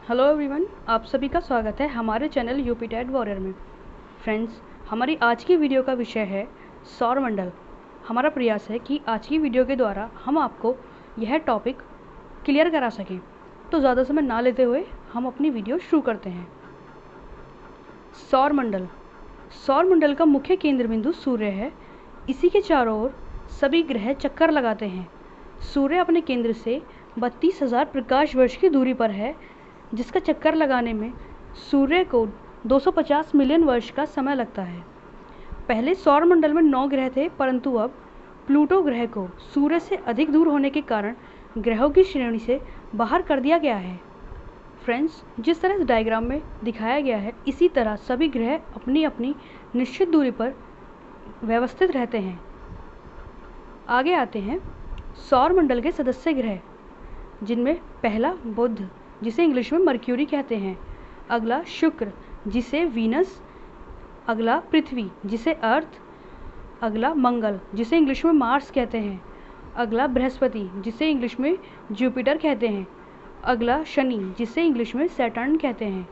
Hello everyone, आप सभी का स्वागत है हमारे चैनल यूपीटेड वॉरियर में। फ्रेंड्स, हमारी आज की वीडियो का विषय है सौरमंडल। हमारा प्रयास है कि आज की वीडियो के द्वारा हम आपको यह टॉपिक क्लियर करा सकें। तो ज़्यादा समय ना लेते हुए हम अपनी वीडियो शुरू करते हैं। सौरमंडल। सौरमंडल का मुख्य केंद्र बिंदु सूर्य है। इसी के चारों ओर सभी ग्रह चक्कर लगाते हैं। सूर्य अपने केंद्र से 32,000 प्रकाश वर्ष की दूरी पर है, जिसका चक्कर लगाने में सूर्य को 250 मिलियन वर्ष का समय लगता है। पहले सौरमंडल में 9 ग्रह थे, परंतु अब प्लूटो ग्रह को सूर्य से अधिक दूर होने के कारण ग्रहों की श्रेणी से बाहर कर दिया गया है। फ्रेंड्स, जिस तरह इस डायग्राम में दिखाया गया है, इसी तरह सभी ग्रह अपनी अपनी निश्चित दूरी पर व्यवस्थित रहते हैं। आगे आते हैं सौरमंडल के सदस्य ग्रह, जिनमें पहला बुध, जिसे इंग्लिश में मर्क्यूरी कहते हैं। अगला शुक्र, जिसे वीनस। अगला पृथ्वी, जिसे अर्थ। अगला मंगल, जिसे इंग्लिश में मार्स कहते हैं। अगला बृहस्पति, जिसे इंग्लिश में जुपिटर कहते हैं। अगला शनि, जिसे इंग्लिश में सैटर्न कहते हैं।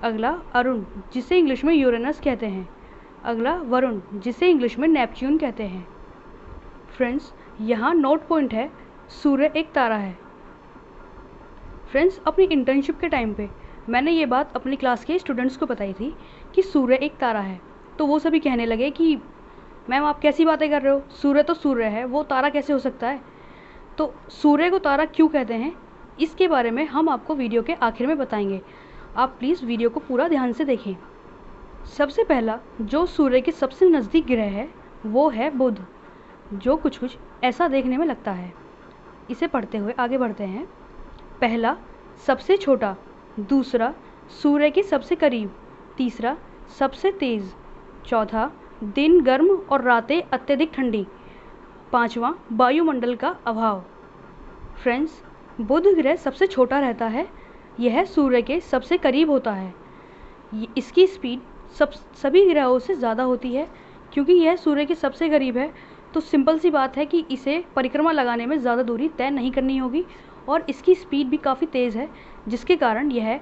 अगला अरुण, जिसे इंग्लिश में यूरेनस कहते हैं। अगला वरुण, जिसे इंग्लिश में नेपच्यून कहते हैं। फ्रेंड्स, यहाँ नोट पॉइंट है, सूर्य एक तारा है। फ्रेंड्स, अपनी इंटर्नशिप के टाइम पे मैंने ये बात अपनी क्लास के स्टूडेंट्स को बताई थी कि सूर्य एक तारा है। तो वो सभी कहने लगे कि मैम आप कैसी बातें कर रहे हो, सूर्य तो सूर्य है, वो तारा कैसे हो सकता है। तो सूर्य को तारा क्यों कहते हैं, इसके बारे में हम आपको वीडियो के आखिर में बताएंगे। आप प्लीज़ वीडियो को पूरा ध्यान से देखें। सबसे पहला जो सूर्य के सबसे नज़दीक ग्रह है वो है बुध, जो कुछ ऐसा देखने में लगता है। इसे पढ़ते हुए आगे बढ़ते हैं। पहला सबसे छोटा, दूसरा सूर्य के सबसे करीब, तीसरा सबसे तेज़, चौथा दिन गर्म और रातें अत्यधिक ठंडी, पांचवा वायुमंडल का अभाव। फ्रेंड्स, बुध ग्रह सबसे छोटा रहता है। यह सूर्य के सबसे करीब होता है। इसकी स्पीड सभी ग्रहों से ज़्यादा होती है। क्योंकि यह सूर्य के सबसे करीब है, तो सिंपल सी बात है कि इसे परिक्रमा लगाने में ज़्यादा दूरी तय नहीं करनी होगी, और इसकी स्पीड भी काफ़ी तेज़ है, जिसके कारण यह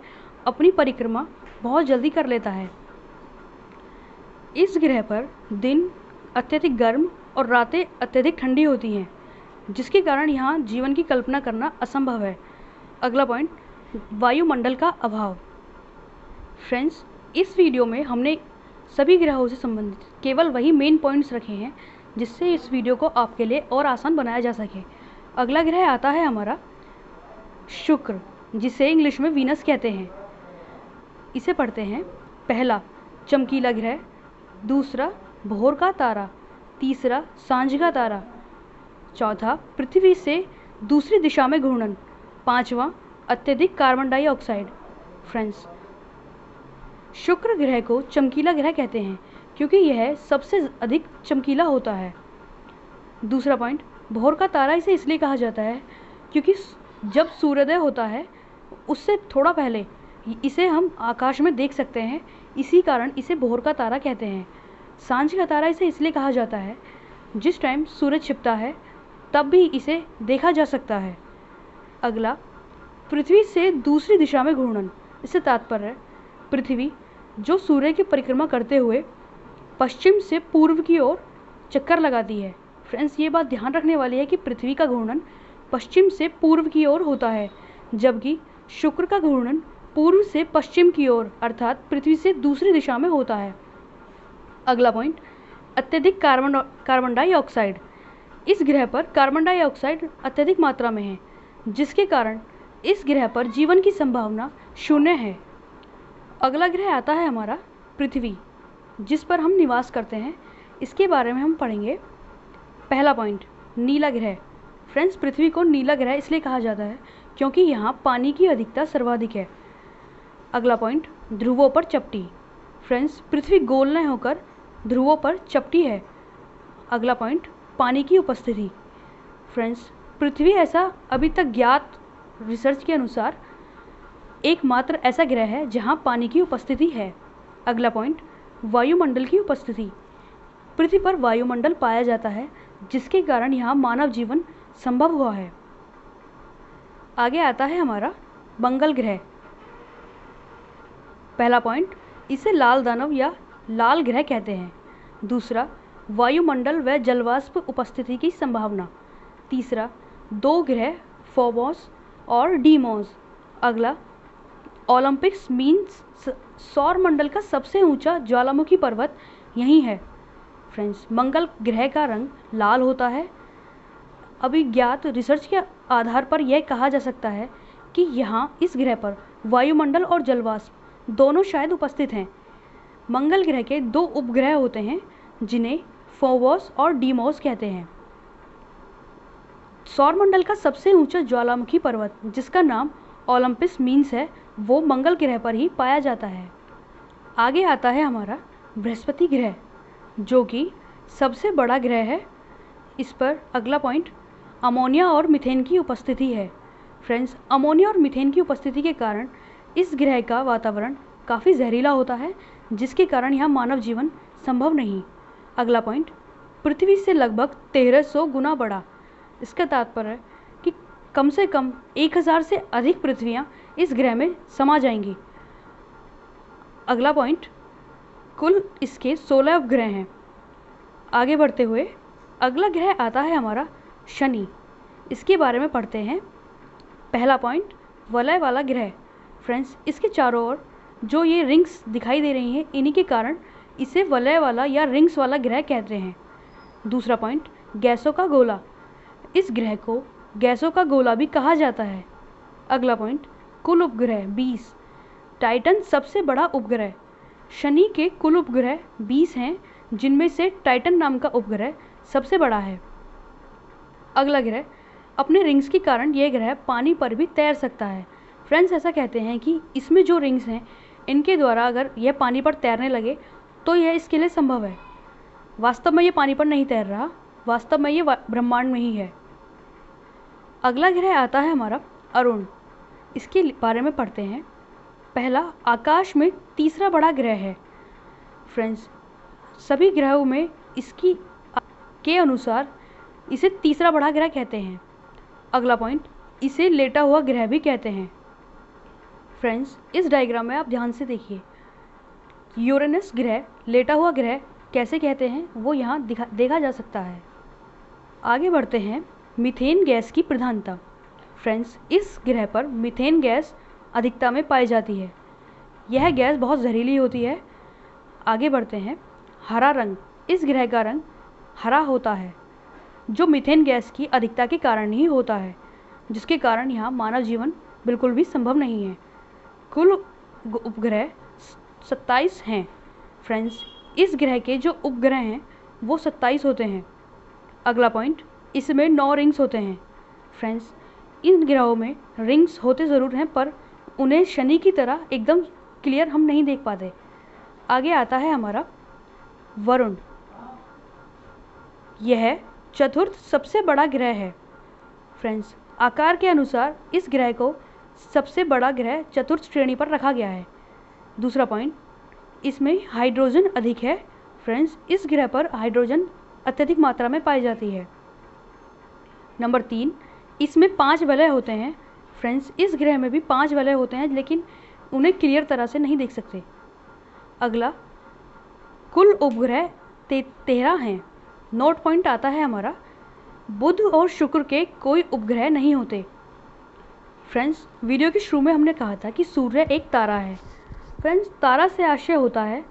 अपनी परिक्रमा बहुत जल्दी कर लेता है। इस ग्रह पर दिन अत्यधिक गर्म और रातें अत्यधिक ठंडी होती हैं, जिसके कारण यहाँ जीवन की कल्पना करना असंभव है। अगला पॉइंट, वायुमंडल का अभाव। फ्रेंड्स, इस वीडियो में हमने सभी ग्रहों से संबंधित केवल वही मेन पॉइंट्स रखे हैं, जिससे इस वीडियो को आपके लिए और आसान बनाया जा सके। अगला ग्रह आता है हमारा शुक्र, जिसे इंग्लिश में वीनस कहते हैं। इसे पढ़ते हैं। पहला चमकीला ग्रह, दूसरा भोर का तारा, तीसरा सांझ का तारा, चौथा पृथ्वी से दूसरी दिशा में घूर्णन, पांचवा अत्यधिक कार्बन डाइऑक्साइड। फ्रेंड्स, शुक्र ग्रह को चमकीला ग्रह कहते हैं क्योंकि यह सबसे अधिक चमकीला होता है। दूसरा पॉइंट, भोर का तारा इसे इसलिए कहा जाता है क्योंकि जब सूर्योदय होता है उससे थोड़ा पहले इसे हम आकाश में देख सकते हैं, इसी कारण इसे भोर का तारा कहते हैं। सांझ का तारा इसे इसलिए कहा जाता है जिस टाइम सूरज छिपता है तब भी इसे देखा जा सकता है। अगला पृथ्वी से दूसरी दिशा में घूर्णन। इससे तात्पर्य पृथ्वी जो सूर्य की परिक्रमा करते हुए पश्चिम से पूर्व की ओर चक्कर लगाती है। फ्रेंड्स, ये बात ध्यान रखने वाली है कि पृथ्वी का घूर्णन पश्चिम से पूर्व की ओर होता है, जबकि शुक्र का घूर्णन पूर्व से पश्चिम की ओर अर्थात पृथ्वी से दूसरी दिशा में होता है। अगला पॉइंट, अत्यधिक कार्बन डाइऑक्साइड। इस ग्रह पर कार्बन डाइऑक्साइड अत्यधिक मात्रा में है, जिसके कारण इस ग्रह पर जीवन की संभावना शून्य है। अगला ग्रह आता है हमारा पृथ्वी, जिस पर हम निवास करते हैं। इसके बारे में हम पढ़ेंगे। पहला पॉइंट, नीला ग्रह। फ्रेंड्स, पृथ्वी को नीला ग्रह इसलिए कहा जाता है क्योंकि यहाँ पानी की अधिकता सर्वाधिक है। अगला पॉइंट, ध्रुवों पर चपटी। फ्रेंड्स, पृथ्वी गोल न होकर ध्रुवों पर चपटी है। अगला पॉइंट, पानी की उपस्थिति। फ्रेंड्स, पृथ्वी ऐसा अभी तक ज्ञात रिसर्च के अनुसार एकमात्र ऐसा ग्रह है जहाँ पानी की उपस्थिति है। अगला पॉइंट, वायुमंडल की उपस्थिति। पृथ्वी पर वायुमंडल पाया जाता है, जिसके कारण यहाँ मानव जीवन संभव हुआ है। आगे आता है हमारा मंगल ग्रह। पहला पॉइंट, इसे लाल दानव या लाल ग्रह कहते हैं। दूसरा, वायुमंडल व जलवाष्प उपस्थिति की संभावना। तीसरा, 2 ग्रह फोबोस और डीमोस। अगला, ओलंपिक्स मीन्स सौर मंडल का सबसे ऊंचा ज्वालामुखी पर्वत यही है। फ्रेंड्स, मंगल ग्रह का रंग लाल होता है। अभिज्ञात रिसर्च के आधार पर यह कहा जा सकता है कि यहाँ इस ग्रह पर वायुमंडल और जलवाष्प दोनों शायद उपस्थित हैं। मंगल ग्रह के 2 उपग्रह होते हैं जिन्हें फोबोस और डीमोस कहते हैं। सौरमंडल का सबसे ऊंचा ज्वालामुखी पर्वत जिसका नाम ओलंपस मीन्स है, वो मंगल ग्रह पर ही पाया जाता है। आगे आता है हमारा बृहस्पति ग्रह, जो कि सबसे बड़ा ग्रह है। इस पर अगला पॉइंट, अमोनिया और मीथेन की उपस्थिति है। फ्रेंड्स, अमोनिया और मीथेन की उपस्थिति के कारण इस ग्रह का वातावरण काफ़ी जहरीला होता है, जिसके कारण यहाँ मानव जीवन संभव नहीं। अगला पॉइंट, पृथ्वी से लगभग 1300 गुना बड़ा। इसका तात्पर्य है कि कम से कम 1000 से अधिक पृथ्वियाँ इस ग्रह में समा जाएंगी। अगला पॉइंट, कुल इसके 16 उपग्रह हैं। आगे बढ़ते हुए अगला ग्रह आता है हमारा शनि। इसके बारे में पढ़ते हैं। पहला पॉइंट, वलय वाला ग्रह। फ्रेंड्स, इसके चारों ओर जो ये रिंग्स दिखाई दे रही हैं, इन्हीं के कारण इसे वलय वाला या रिंग्स वाला ग्रह कहते हैं। दूसरा पॉइंट, गैसों का गोला। इस ग्रह को गैसों का गोला भी कहा जाता है। अगला पॉइंट, कुल उपग्रह 20। टाइटन सबसे बड़ा उपग्रह। शनि के कुल उपग्रह 20 हैं, जिनमें से टाइटन नाम का उपग्रह सबसे बड़ा है। अगला ग्रह, अपने रिंग्स के कारण यह ग्रह पानी पर भी तैर सकता है। फ्रेंड्स, ऐसा कहते हैं कि इसमें जो रिंग्स हैं, इनके द्वारा अगर यह पानी पर तैरने लगे तो यह इसके लिए संभव है। वास्तव में ये पानी पर नहीं तैर रहा, वास्तव में ये ब्रह्मांड में ही है। अगला ग्रह आता है हमारा अरुण। इसके बारे में पढ़ते हैं। पहला, आकाश में तीसरा बड़ा ग्रह है। फ्रेंड्स, सभी ग्रहों में इसकी के अनुसार इसे तीसरा बड़ा ग्रह कहते हैं। अगला पॉइंट, इसे लेटा हुआ ग्रह भी कहते हैं। फ्रेंड्स, इस डायग्राम में आप ध्यान से देखिए, यूरेनस ग्रह लेटा हुआ ग्रह कैसे कहते हैं वो यहाँ देखा जा सकता है। आगे बढ़ते हैं, मीथेन गैस की प्रधानता। फ्रेंड्स, इस ग्रह पर मीथेन गैस अधिकता में पाई जाती है। यह गैस बहुत जहरीली होती है। आगे बढ़ते हैं, हरा रंग। इस ग्रह का रंग हरा होता है, जो मीथेन गैस की अधिकता के कारण ही होता है, जिसके कारण यहाँ मानव जीवन बिल्कुल भी संभव नहीं है। कुल उपग्रह 27 हैं। फ्रेंड्स, इस ग्रह के जो उपग्रह हैं वो 27 होते हैं। अगला पॉइंट, इसमें 9 रिंग्स होते हैं। फ्रेंड्स, इन ग्रहों में रिंग्स होते ज़रूर हैं, पर उन्हें शनि की तरह एकदम क्लियर हम नहीं देख पाते। आगे आता है हमारा वरुण। यह चतुर्थ सबसे बड़ा ग्रह है। फ्रेंड्स, आकार के अनुसार इस ग्रह को सबसे बड़ा ग्रह चतुर्थ श्रेणी पर रखा गया है। दूसरा पॉइंट, इसमें हाइड्रोजन अधिक है। फ्रेंड्स, इस ग्रह पर हाइड्रोजन अत्यधिक मात्रा में पाई जाती है। नंबर 3, इसमें 5 वलय होते हैं। फ्रेंड्स, इस ग्रह में भी 5 वलय होते हैं, लेकिन उन्हें क्लियर तरह से नहीं देख सकते। अगला, कुल उपग्रह 13 हैं। नोट पॉइंट आता है हमारा, बुध और शुक्र के कोई उपग्रह नहीं होते। फ्रेंड्स, वीडियो के शुरू में हमने कहा था कि सूर्य एक तारा है। फ्रेंड्स, तारा से आशय होता है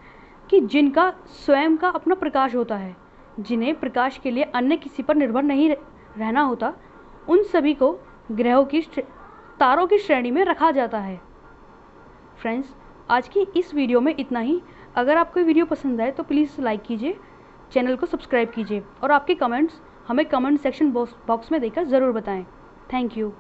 कि जिनका स्वयं का अपना प्रकाश होता है, जिन्हें प्रकाश के लिए अन्य किसी पर निर्भर नहीं रहना होता, उन सभी को ग्रहों की तारों की श्रेणी में रखा जाता है। फ्रेंड्स, आज की इस वीडियो में इतना ही। अगर आपको वीडियो पसंद आए तो प्लीज़ लाइक कीजिए, चैनल को सब्सक्राइब कीजिए और आपके कमेंट्स हमें कमेंट सेक्शन बॉक्स में देकर ज़रूर बताएं। Thank you.